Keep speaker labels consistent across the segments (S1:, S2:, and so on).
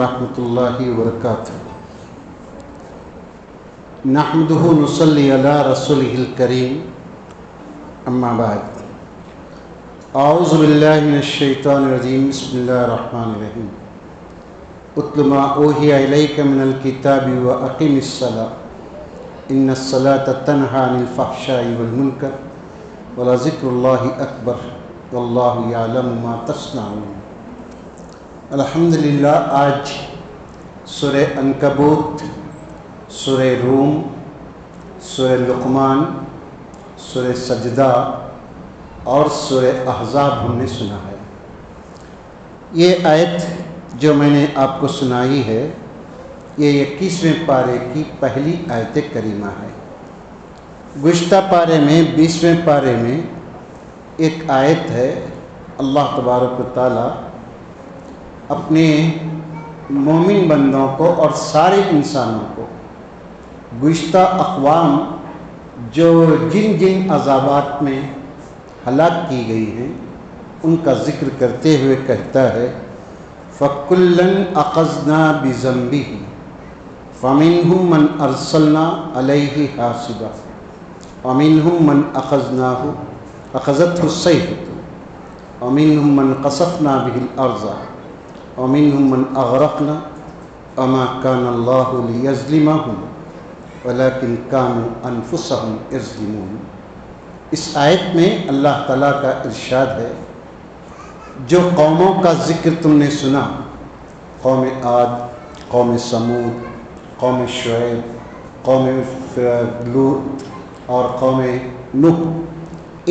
S1: ورحمۃ اللہ وبرکاتہ نحمدہ نصلی علی رسولہ الکریم اما بعد اعوذ باللہ من الشیطان الرجیم بسم اللہ الرحمن الرحیم اتل ما اوحی الیک من الکتاب واقم الصلاۃ ان الصلاۃ تنہی عن الفحشاء والمنکر ولذکر اللہ اکبر واللہ یعلم ما تصنعون۔ الحمدللہ آج سورہ عنکبوت، سورہ روم، سورہ لقمان، سورہ سجدہ اور سورہ احزاب ہم نے سنا ہے۔ یہ آیت جو میں نے آپ کو سنائی ہے یہ 21ویں پارے کی پہلی آیت کریمہ ہے۔ گزشتہ پارے میں 20ویں پارے میں ایک آیت ہے، اللہ تبارک و تعالی اپنے مومن بندوں کو اور سارے انسانوں کو گزشتہ اقوام جو جن جن عذابات میں ہلاک کی گئی ہیں ان کا ذکر کرتے ہوئے کہتا ہے فَكُلًّا أَخَذْنَا بِذَنبِهِ فَمِنْهُمْ مَنْ أَرْسَلْنَا عَلَيْهِ حَاصِبًا وَمِنْهُمْ مَنْ أَخَذَتْهُ الصَّيْحَةُ وَمِنْهُمْ مَنْ خَسَفْنَا بِهِ الْأَرْضَ وَمِنْهُمْ مَنْ أَغْرَقْنَا وَمَا كَانَ اللَّهُ لِيَظْلِمَهُمْ وَلَكِنْ كَانُوا أَنفُسَهُمْ يَظْلِمُونَ۔ اس آیت میں اللہ تعالیٰ کا ارشاد ہے جو قوموں کا ذکر تم نے سنا، قوم عاد، قوم سمود، قوم شعیب، قوم لوط اور قوم نوح،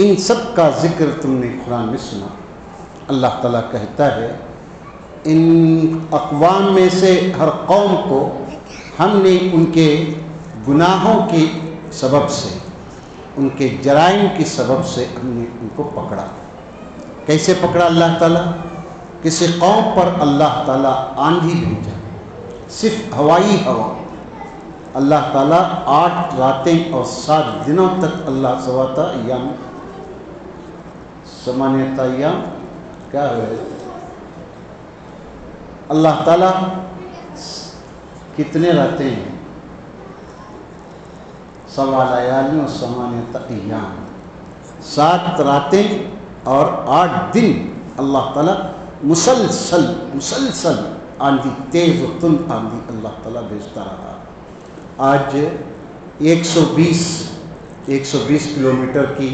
S1: ان سب کا ذکر تم نے قرآن میں سنا۔ اللہ تعالیٰ کہتا ہے ان اقوام میں سے ہر قوم کو ہم نے ان کے گناہوں کے سبب سے، ان کے جرائم کی سبب سے ہم نے ان کو پکڑا۔ کیسے پکڑا اللہ تعالیٰ؟ کسی قوم پر اللہ تعالیٰ آندھی بھیجا، صرف ہوائی ہوا۔ اللہ تعالیٰ 8 راتیں اور 7 دنوں تک اللہ سواتا ایام سمانیتا ایام کیا ہے اللہ تعالیٰ کتنے راتیں ہیں؟ 7 لیالین و 8 ایام، 7 راتیں اور 8 دن اللہ تعالیٰ مسلسل آندھی، تیز و تند آندھی اللہ تعالیٰ بھیجتا رہا۔ آج 120 کلومیٹر کی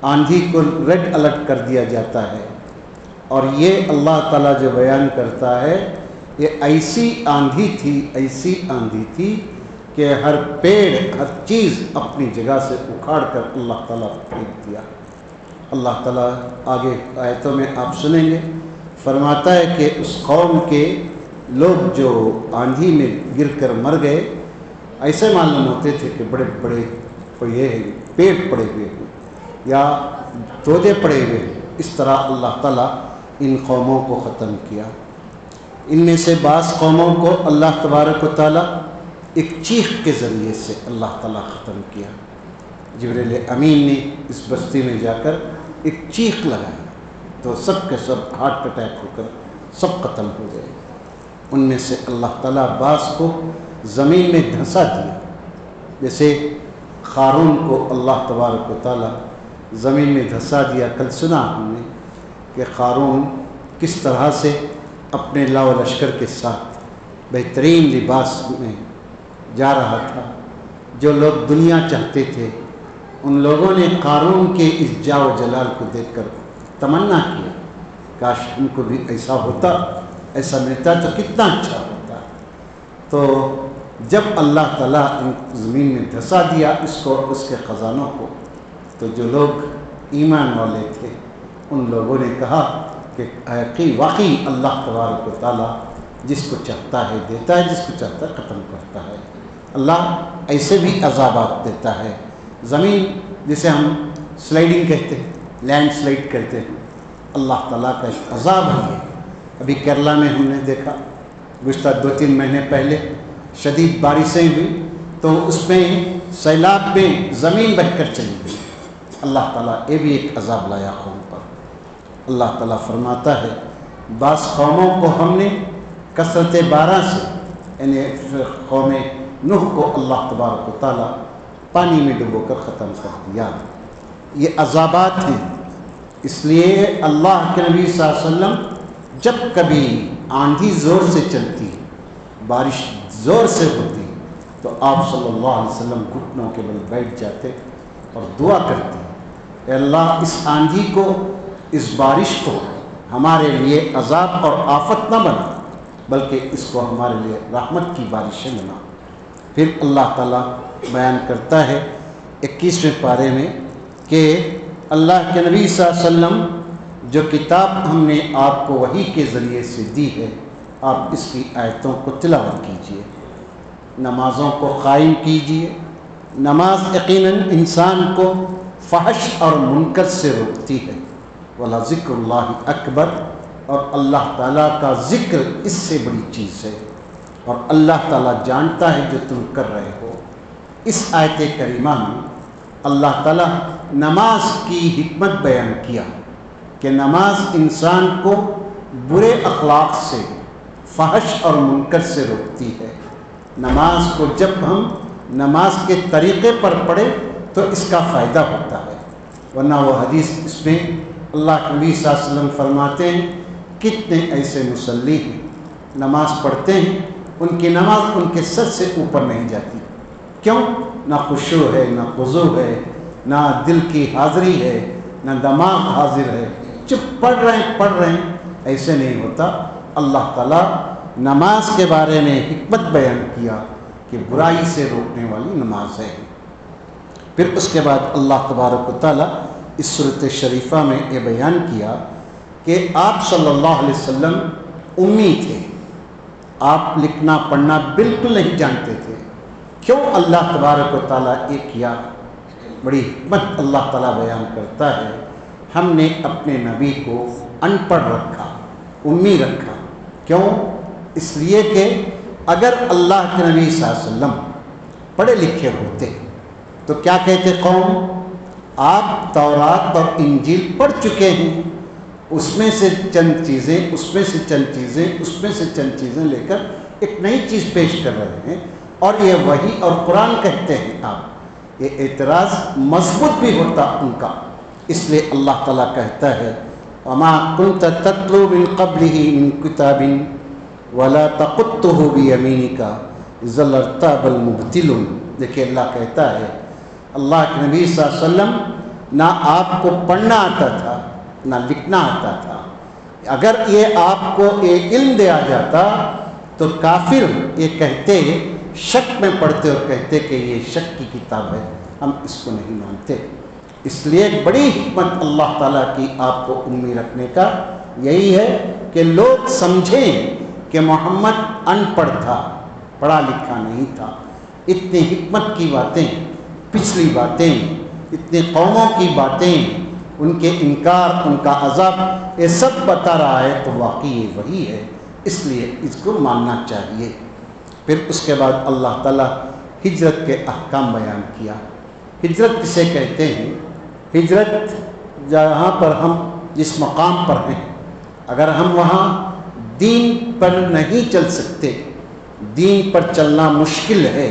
S1: آندھی کو ریڈ الرٹ کر دیا جاتا ہے، اور یہ اللہ تعالیٰ جو بیان کرتا ہے یہ ایسی آندھی تھی کہ ہر پیڑ، ہر چیز اپنی جگہ سے اکھاڑ کر اللہ تعالیٰ پھینک دیا۔ اللہ تعالیٰ آگے آیتوں میں آپ سنیں گے، فرماتا ہے کہ اس قوم کے لوگ جو آندھی میں گر کر مر گئے، ایسے معلوم ہوتے تھے کہ بڑے بڑے یہ پیڑ پڑے ہوئے ہیں یا تودے پڑے ہوئے ہیں۔ اس طرح اللہ تعالیٰ ان قوموں کو ختم کیا۔ ان میں سے بعض قوموں کو اللہ تبارک و تعالیٰ ایک چیخ کے ذریعے سے اللہ تعالیٰ ختم کیا۔ جبریل امین نے اس بستی میں جا کر ایک چیخ لگائی تو سب کے سب ہارٹ اٹیک ہو کر سب قتل ہو گئے۔ ان میں سے اللہ تعالیٰ بعض کو زمین میں دھنسا دیا، جیسے قارون کو اللہ تبارک و تعالیٰ زمین میں دھنسا دیا۔ کل سنا ہم نے کہ قارون کس طرح سے اپنے لاؤ لشکر کے ساتھ بہترین لباس میں جا رہا تھا۔ جو لوگ دنیا چاہتے تھے ان لوگوں نے قارون کے اس جاہ و جلال کو دیکھ کر تمنا کیا کاش ہم کو بھی ایسا ہوتا، ایسا ملتا تو کتنا اچھا ہوتا۔ تو جب اللہ تعالیٰ زمین میں دھنسا دیا اس کو، اس کے خزانوں کو، تو جو لوگ ایمان والے تھے ان لوگوں نے کہا کہ واقعی اللہ تبارک و تعالیٰ جس کو چاہتا ہے دیتا ہے، جس کو چاہتا ہے ختم کرتا ہے۔ اللہ ایسے بھی عذابات دیتا ہے۔ زمین جسے ہم سلائڈنگ کہتے ہیں، لینڈ سلائڈ کرتے ہیں، اللہ تعالیٰ کا ایک عذاب ہے۔ ابھی کیرلا میں ہم نے دیکھا گزشتہ 2-3 مہینے پہلے شدید بارشیں ہوئی تو اس میں سیلاب میں زمین بہہ کر چلی گئی۔ اللہ تعالیٰ یہ بھی ایک عذاب لایا قوم پر۔ اللہ تعالیٰ فرماتا ہے بعض قوموں کو ہم نے کثرت بارہ سے، یعنی قوم نوح کو اللہ تبارک و تعالیٰ پانی میں ڈبو کر ختم کر دیا۔ یہ عذابات ہیں، اس لیے اللہ کے نبی صلی اللہ علیہ وسلم جب کبھی آندھی زور سے چلتی، بارش زور سے ہوتی، تو آپ صلی اللہ علیہ وسلم گھٹنوں کے بل بیٹھ جاتے اور دعا کرتے، اے اللہ اس آندھی کو، اس بارش کو ہمارے لیے عذاب اور آفت نہ بنا، بلکہ اس کو ہمارے لیے رحمت کی بارشیں بنا۔ پھر اللہ تعالیٰ بیان کرتا ہے 21ویں پارے میں کہ اللہ کے نبی صلی اللہ علیہ وسلم جو کتاب ہم نے آپ کو وحی کے ذریعے سے دی ہے، آپ اس کی آیتوں کو تلاوت کیجیے، نمازوں کو قائم کیجیے۔ نماز یقیناً انسان کو فحش اور منکر سے روکتی ہے، وَلَذِكْرُ اللَّهِ اکبر، اور اللہ تعالیٰ کا ذکر اس سے بڑی چیز ہے، اور اللہ تعالیٰ جانتا ہے جو تم کر رہے ہو۔ اس آیت کریمہ میں اللہ تعالیٰ نماز کی حکمت بیان کیا کہ نماز انسان کو برے اخلاق سے، فحش اور منکر سے روکتی ہے۔ نماز کو جب ہم نماز کے طریقے پر پڑھیں تو اس کا فائدہ ہوتا ہے، ورنہ وہ حدیث اس میں اللہ کے نبی صلی اللہ علیہ وسلم فرماتے ہیں کتنے ایسے مصلی ہیں نماز پڑھتے ہیں، ان کی نماز ان کے سر سے اوپر نہیں جاتی۔ کیوں؟ نہ خشوع ہے، نہ خضوع ہے، نہ دل کی حاضری ہے، نہ دماغ حاضر ہے، چپ پڑھ رہے ہیں، ایسے نہیں ہوتا۔ اللہ تعالیٰ نماز کے بارے میں حکمت بیان کیا کہ برائی سے روکنے والی نماز ہے۔ پھر اس کے بعد اللہ تبارک و تعالیٰ اس سورۃ شریفہ میں یہ بیان کیا کہ آپ صلی اللہ علیہ وسلم امی تھے، آپ لکھنا پڑھنا بالکل نہیں جانتے تھے۔ کیوں اللہ تبارک و تعالیٰ یہ کیا؟ بڑی حکمت اللہ تعالیٰ بیان کرتا ہے، ہم نے اپنے نبی کو ان پڑھ رکھا، امی رکھا۔ کیوں؟ اس لیے کہ اگر اللہ کے نبی صلی اللہ علیہ وسلم پڑھے لکھے ہوتے تو کیا کہتے قوم؟ آپ تورات اور انجیل پڑھ چکے ہیں، اس میں سے چند چیزیں، اس میں سے چند چیزیں، اس میں سے چند چیزیں لے کر ایک نئی چیز پیش کر رہے ہیں، اور یہ وحی اور قرآن کہتے ہیں آپ۔ یہ اعتراض مضبوط بھی ہوتا ان کا، اس لیے اللہ تعالیٰ کہتا ہے وَمَا كُنْتَ تَتْلُو مِن قَبْلِهِ مِن كِتَابٍ وَلَا تَخُطُّهُ بِيَمِينِكَ إِذًا لَارْتَابَ الْمُبْطِلُونَ۔ دیکھیے اللہ کہتا ہے اللہ کے نبی صلی اللہ علیہ وسلم نہ آپ کو پڑھنا آتا تھا نہ لکھنا آتا تھا۔ اگر یہ آپ کو یہ علم دیا جاتا تو کافر یہ کہتے، شک میں پڑھتے اور کہتے کہ یہ شک کی کتاب ہے، ہم اس کو نہیں مانتے۔ اس لیے ایک بڑی حکمت اللہ تعالیٰ کی آپ کو امی رکھنے کا یہی ہے کہ لوگ سمجھیں کہ محمد ان پڑھ تھا، پڑھا لکھا نہیں تھا۔ اتنی حکمت کی باتیں، پچھلی باتیں، اتنی قوموں کی باتیں، ان کے انکار، ان کا عذاب، یہ سب بتا رہا ہے تو واقعی یہ وہی ہے، اس لیے اس کو ماننا چاہیے۔ پھر اس کے بعد اللہ تعالیٰ ہجرت کے احکام بیان کیا۔ ہجرت کسے کہتے ہیں؟ ہجرت جہاں پر ہم جس مقام پر ہیں، اگر ہم وہاں دین پر نہیں چل سکتے، دین پر چلنا مشکل ہے،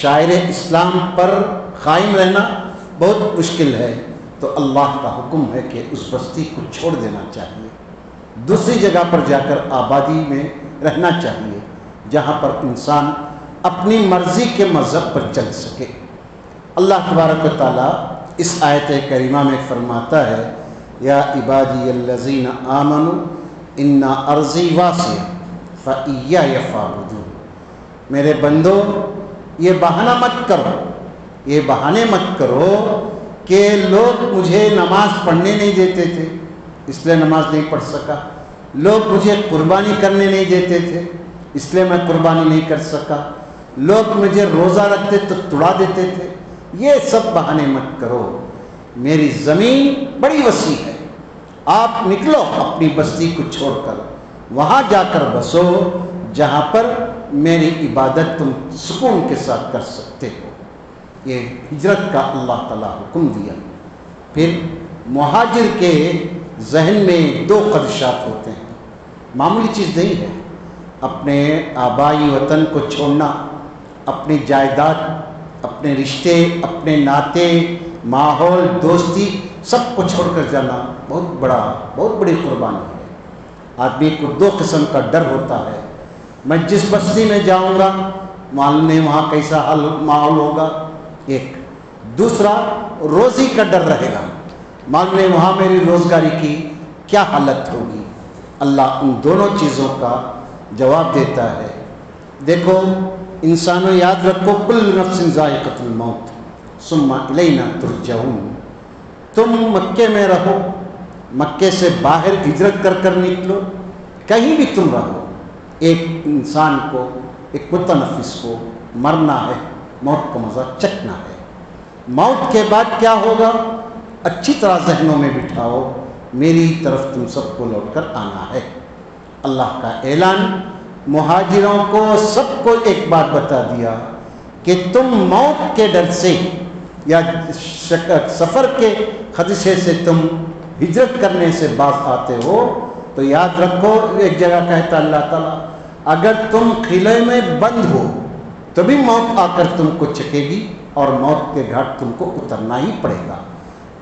S1: شاعر اسلام پر قائم رہنا بہت مشکل ہے، تو اللہ کا حکم ہے کہ اس بستی کو چھوڑ دینا چاہیے، دوسری جگہ پر جا کر آبادی میں رہنا چاہیے جہاں پر انسان اپنی مرضی کے مذہب پر چل سکے۔ اللہ تبارک و تعالیٰ اس آیت کریمہ میں فرماتا ہے یا عبادی الذین آمنوا ان ارضی واسعہ فایای فاعبدون۔ میرے بندو یہ بہانہ مت کرو، یہ بہانے مت کرو کہ لوگ مجھے نماز پڑھنے نہیں دیتے تھے اس لیے نماز نہیں پڑھ سکا، لوگ مجھے قربانی کرنے نہیں دیتے تھے اس لیے میں قربانی نہیں کر سکا، لوگ مجھے روزہ رکھتے تو توڑا دیتے تھے۔ یہ سب بہانے مت کرو، میری زمین بڑی وسیع ہے، آپ نکلو اپنی بستی کو چھوڑ کر، وہاں جا کر بسو جہاں پر میری عبادت تم سکون کے ساتھ کر سکتے ہو۔ یہ ہجرت کا اللہ تعالیٰ حکم دیا۔ پھر مہاجر کے ذہن میں دو خدشات ہوتے ہیں، معمولی چیز نہیں ہے۔ اپنے آبائی وطن کو چھوڑنا، اپنی جائیداد، اپنے رشتے، اپنے ناطے، ماحول، دوستی، سب کو چھوڑ کر جانا بہت بڑی قربانی ہے۔ آدمی کو دو قسم کا ڈر ہوتا ہے، میں جس بستی میں جاؤں گا معلوم نہیں وہاں کیسا ماحول ہوگا، ایک دوسرا روزی کا ڈر رہے گا، معلوم نہیں وہاں میری روزگاری کی کیا حالت ہوگی۔ اللہ ان دونوں چیزوں کا جواب دیتا ہے۔ دیکھو انسانوں، یاد رکھو کل نفس ذائقۃ الموت ثم الینا ترجعون۔ تم مکے میں رہو، مکے سے باہر ہجرت کر نکلو، کہیں بھی تم رہو، ایک انسان کو، ایک متنفس کو مرنا ہے، موت کا مزہ چکھنا ہے۔ موت کے بعد کیا ہوگا اچھی طرح ذہنوں میں بٹھاؤ، میری طرف تم سب کو لوٹ کر آنا ہے۔ اللہ کا اعلان مہاجروں کو سب کو ایک بات بتا دیا کہ تم موت کے ڈر سے یا سفر کے خدشے سے تم ہجرت کرنے سے باز آتے ہو تو یاد رکھو، ایک جگہ کہتا اللہ تعالیٰ اگر تم قلعے میں بند ہو تو بھی موت آ کر تم کو چکے گی اور موت کے گھاٹ تم کو اترنا ہی پڑے گا۔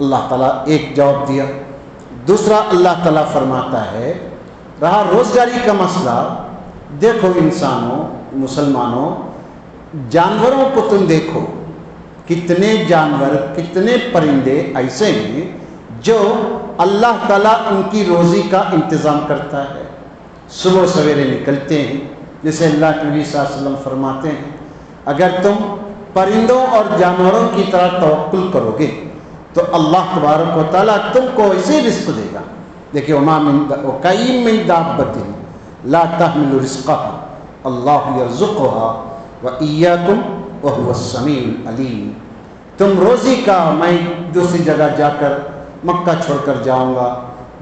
S1: اللہ تعالیٰ ایک جواب دیا۔ دوسرا اللہ تعالیٰ فرماتا ہے رہا روزگاری کا مسئلہ، دیکھو انسانوں، مسلمانوں، جانوروں کو تم دیکھو، کتنے جانور، کتنے پرندے ایسے ہیں جو اللہ تعالیٰ ان کی روزی کا انتظام کرتا ہے۔ صبح سویرے نکلتے ہیں، جیسے اللہ کے نبی صلی اللہ علیہ وسلم فرماتے ہیں اگر تم پرندوں اور جانوروں کی طرح توکل کرو گے تو اللہ تبارک و تعالیٰ تم کو ایسے رزق دے گا۔ دیکھیں وَكَأَيِّن مِّن دَابَّةٍ لَا تَحْمِلُ رِزْقَهَا اللَّهُ يَرْزُقُهَا وَإِيَّاكُمْ وَهُوَ السَّمِيعُ الْعَلِيمُ۔ تم روزی کا، میں دوسری جگہ جا کر مکہ چھوڑ کر جاؤں گا،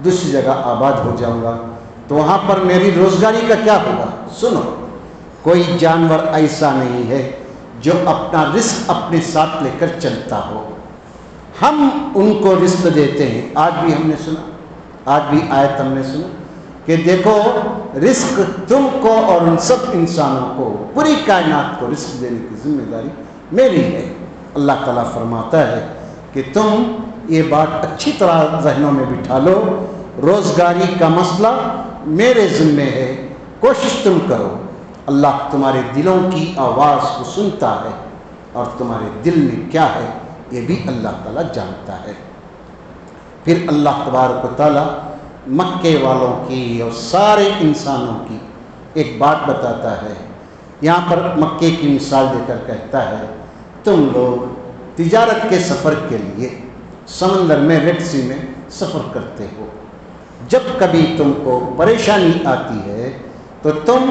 S1: دوسری جگہ آباد ہو جاؤں گا تو وہاں پر میری روزگاری کا کیا ہوگا؟ سنو، کوئی جانور ایسا نہیں ہے جو اپنا رزق اپنے ساتھ لے کر چلتا ہو، ہم ان کو رزق دیتے ہیں۔ آج بھی ہم نے سنا، آج بھی آیت ہم نے سنا کہ دیکھو رزق تم کو اور ان سب انسانوں کو، پوری کائنات کو رزق دینے کی ذمہ داری میری ہے۔ اللہ تعالیٰ فرماتا ہے کہ تم یہ بات اچھی طرح ذہنوں میں بٹھا لو، روزگاری کا مسئلہ میرے ذمے ہے، کوشش تم کرو۔ اللہ تمہارے دلوں کی آواز کو سنتا ہے اور تمہارے دل میں کیا ہے یہ بھی اللہ تعالیٰ جانتا ہے۔ پھر اللہ تبارک و تعالیٰ مکے والوں کی اور سارے انسانوں کی ایک بات بتاتا ہے، یہاں پر مکے کی مثال دے کر کہتا ہے تم لوگ تجارت کے سفر کے لیے سمندر میں، ریڈ سی میں سفر کرتے ہو، جب کبھی تم کو پریشانی آتی ہے تو تم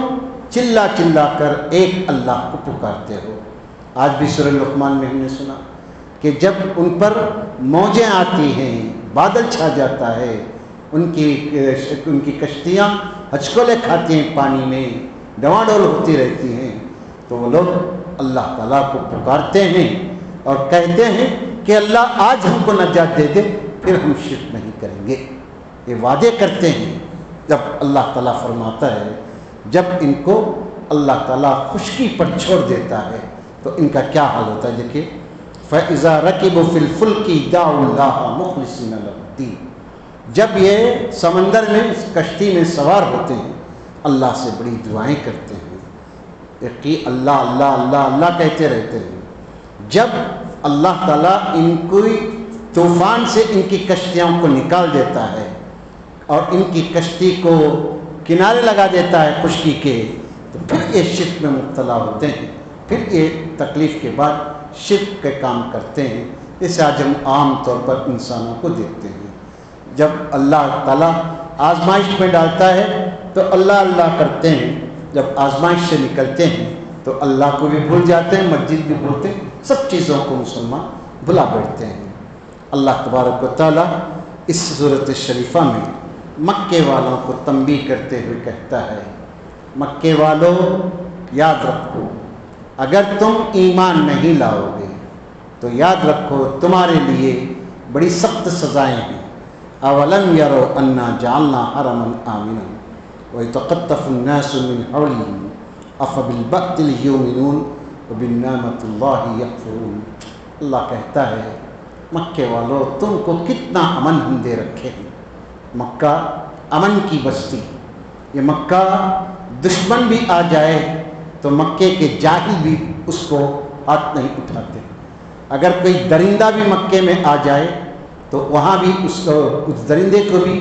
S1: چلا کر ایک اللہ کو پکارتے ہو۔ آج بھی سورہ لقمان میں ہم نے سنا کہ جب ان پر موجیں آتی ہیں، بادل چھا جاتا ہے، ان کی کشتیاں ہچکولے کھاتی ہیں، پانی میں ڈواڈول ہوتی رہتی ہیں، تو وہ لوگ اللہ تعالیٰ کو پکارتے ہیں اور کہتے ہیں کہ اللہ آج ہم کو نجات دے دے، پھر ہم شرک نہیں کریں گے۔ یہ وعدے کرتے ہیں۔ جب اللہ تعالیٰ فرماتا ہے جب ان کو اللہ تعالیٰ خشکی پر چھوڑ دیتا ہے تو ان کا کیا حال ہوتا ہے؟ دیکھیے فَإِذَا رَكِبُوا فِي الْفُلْكِ دَعُوا اللَّهَ مُخْلِصِينَ لَهُ الدِّينَ۔ جب یہ سمندر میں، اس کشتی میں سوار ہوتے ہیں، اللہ سے بڑی دعائیں کرتے ہیں، اللہ اللہ اللہ اللہ کہتے رہتے ہیں۔ جب اللہ تعالیٰ ان کو طوفان سے ان کی کشتیوں کو نکال دیتا ہے اور ان کی کشتی کو کنارے لگا دیتا ہے خشکی کے، تو پھر یہ شرک میں مبتلا ہوتے ہیں، پھر یہ تکلیف کے بعد شرک کے کام کرتے ہیں۔ اسے آج ہم عام طور پر انسانوں کو دیکھتے ہیں، جب اللہ تعالیٰ آزمائش میں ڈالتا ہے تو اللہ اللہ کرتے ہیں، جب آزمائش سے نکلتے ہیں تو اللہ کو بھی بھول جاتے ہیں، مسجد بھی بھولتے ہیں، سب چیزوں کو مسلمان بھلا بیٹھتے ہیں۔ اللہ تبارک و تعالیٰ اس سورۃ شریفہ میں مکے والوں کو تنبیہ کرتے ہوئے کہتا ہے مکے والوں یاد رکھو، اگر تم ایمان نہیں لاؤ گے تو یاد رکھو تمہارے لیے بڑی سخت سزائیں ہیں۔ اولم یروا انا جعلنا حرما آمنا، وَيَتَقَطَّفُ النَّاسُ مِنْ حَوْلِهِمْ أَفَبِالْبَاطِلِ يُؤْمِنُونَ وَبِالنِّعْمَةِ اللَّهِ يَكْفُرُونَ۔ اللہ کہتا ہے مکے والو تم کو کتنا امن ہم دے رکھے ہیں۔ مکہ امن کی بستی، یہ مکہ دشمن بھی آ جائے تو مکے کے جاہل بھی اس کو ہاتھ نہیں اٹھاتے۔ اگر کوئی درندہ بھی مکے میں آ جائے تو وہاں بھی اس درندے کو بھی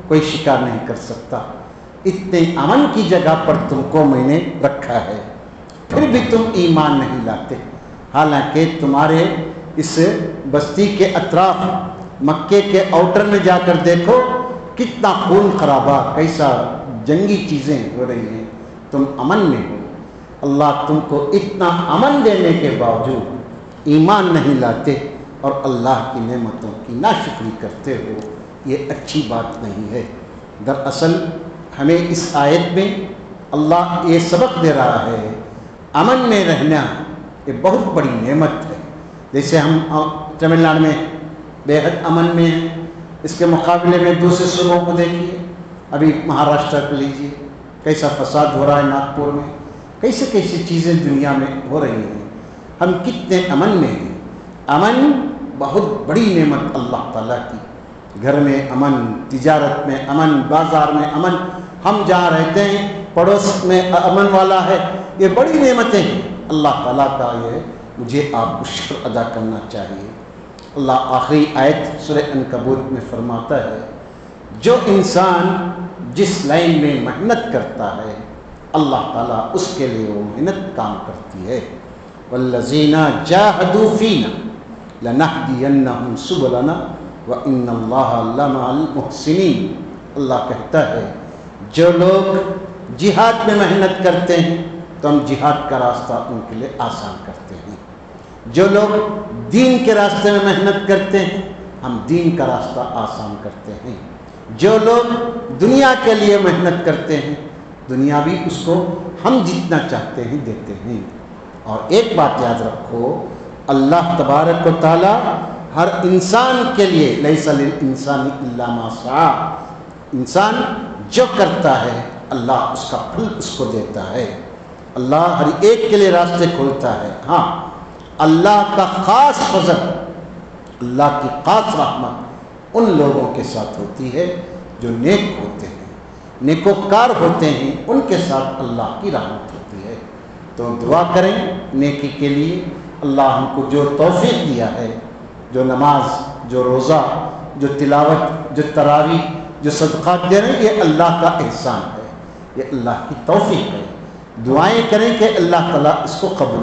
S1: کوئی شکار نہیں کر سکتا۔ اتنے امن کی جگہ پر تم کو میں نے رکھا ہے، پھر بھی تم ایمان نہیں لاتے، حالانکہ تمہارے اس بستی کے اطراف مکے کے آؤٹر میں جا کر دیکھو کتنا خون خرابہ، کیسا جنگی چیزیں ہو رہی ہیں، تم امن میں ہو۔ اللہ تم کو اتنا امن دینے کے باوجود ایمان نہیں لاتے اور اللہ کی نعمتوں کی ناشکری کرتے ہو، یہ اچھی بات نہیں ہے۔ دراصل ہمیں اس آیت میں اللہ یہ سبق دے رہا ہے، امن میں رہنا یہ بہت بڑی نعمت ہے۔ جیسے ہم تمل ناڈو میں بے حد امن میں ہیں، اس کے مقابلے میں دوسرے صوبوں کو دیکھیے، ابھی مہاراشٹر کو لیجیے، کیسا فساد ہو رہا ہے ناگپور میں، کیسے کیسی چیزیں دنیا میں ہو رہی ہیں، ہم کتنے امن میں ہیں۔ امن بہت بڑی نعمت اللہ تعالیٰ کی، گھر میں امن، تجارت میں امن، بازار میں امن، ہم جہاں رہتے ہیں پڑوس میں امن والا ہے، یہ بڑی نعمتیں ہیں اللہ تعالیٰ کا، یہ مجھے آپ کو شکر ادا کرنا چاہیے۔ اللہ آخری آیت سورہ عنکبوت میں فرماتا ہے جو انسان جس لائن میں محنت کرتا ہے اللہ تعالیٰ اس کے لیے وہ محنت کام کرتی ہے۔ وَالَّذِينَ جَاهَدُوا فِينَا لَنَهْدِيَنَّهُمْ سُبُلَنَا وَإِنَّ اللَّهَ لَمَعَ الْمُحْسِنِينَ۔ اللہ کہتا ہے جو لوگ جہاد میں محنت کرتے ہیں تو ہم جہاد کا راستہ ان کے لیے آسان کرتے ہیں، جو لوگ دین کے راستے میں محنت کرتے ہیں ہم دین کا راستہ آسان کرتے ہیں، جو لوگ دنیا کے لیے محنت کرتے ہیں دنیا بھی اس کو ہم جتنا چاہتے ہیں دیتے ہیں۔ اور ایک بات یاد رکھو، اللہ تبارک و تعالی ہر انسان کے لیے لیس للانسان الا ما سعی، انسان جو کرتا ہے اللہ اس کا پھل اس کو دیتا ہے۔ اللہ ہر ایک کے لیے راستے کھولتا ہے۔ ہاں اللہ کا خاص فضل، اللہ کی خاص رحمت ان لوگوں کے ساتھ ہوتی ہے جو نیک ہوتے ہیں، نیکوکار ہوتے ہیں، ان کے ساتھ اللہ کی رحمت ہوتی ہے۔ تو دعا کریں نیکی کے لیے، اللہ ہم کو جو توفیق دیا ہے، جو نماز، جو روزہ، جو تلاوت، جو تراویح، جو صدقات دے رہے ہیں، یہ اللہ کا احسان ہے، یہ اللہ کی توفیق ہے۔ دعائیں کریں کہ اللہ تعالیٰ اس کو قبول